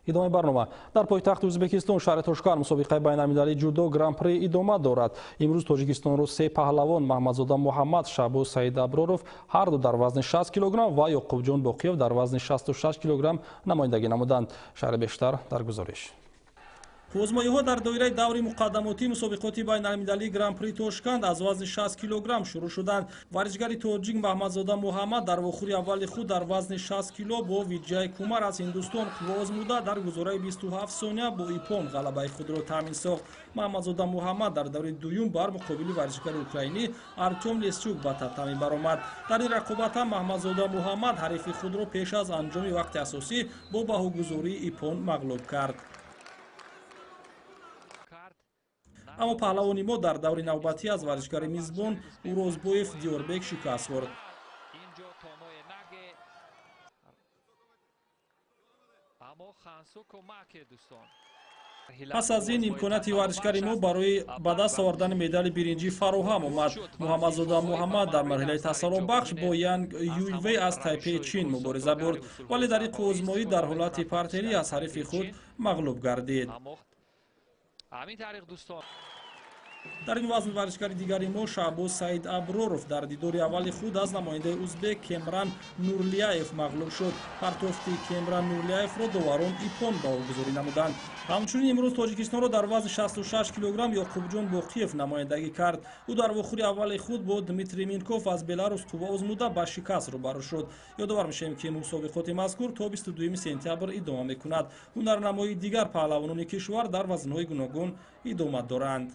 идома барнома дар пойтахти Ӯзбекистон шаҳри Тошканд мусобиқаи байналмилалии ҷудо гран-при идома дорад. Имрӯз Тоҷикистонро се паҳлавон Маҳмадзода Муҳаммад, Шабоз Саид Аброров ҳар ду дар вазни 60 кг ва Ёқубҷон Боқиев дар вазни 66 кг намояндагӣ намуданд. Шаҳри бештар дар гузориш. ҳозмоиҳо дар доираи даври муқаддамотии мусобиқоти байналмилалии гран-при Тошканд аз вазни 60 кг шурӯъ шуданд. варзишгари тоҷик Маҳмадзода Муҳаммад дар вохӯри аввали худ дар вазни 60 кг бо Видҷай Кумар аз Ҳиндустон қувва озмуда дар гузораи 27 сония бо ипон ғалабаи худро таъмин сохт. Маҳмадзода Муҳаммад дар даври дуюм бар муқобили варзишгари украинӣ Артём Лесчук ба татами баромад. дар ин рақобат ҳам Маҳмадзода Муҳаммад ҳарифи худро пеш аз анҷоми вақти асосӣ бо баҳогузории ипон мағлуб кард. аммо паҳлавони мо дар даври навбатӣ аз варзишгари мизбон Урозбоев Диёрбек шикаст хӯрд. пас аз ин имконияти варзишгари мо барои ба даст овардани медали биринҷӣ фароҳам омад. Муҳаммадзода Муҳаммад дар марҳилаи тассалонбахш бо Янг Юйвей аз Тайпеи Чин мубориза бурд, вале дар иққи озмоӣ дар ҳолати партерӣ аз ҳарифи худ мағлуб гардид. дар ин вазн варзишгари дигари мо Шаҳбоз Саид Аброров дар дидори аввали худ аз намояндаи узбек Кемран Нурлияев мағлуб шуд. партофти Кемран Нурлияевро доварон ипон баҳогузорӣ намуданд. ҳамчунин имрӯз Тоҷикистонро дар вазни 66 кг Ёқубҷон Боқиев намояндагӣ кард. ӯ дар вохӯри аввали худ бо Дмитрий Минков аз Беларус қувва озмуда ба шикаст рӯбарӯ шуд. ёдовар мешавем ки мусобиқоти мазкур то 22 сентябр идома мекунад. ҳунарнамоии дигар паҳлавонони кишвар дар вазнҳои гуногун идома доранд.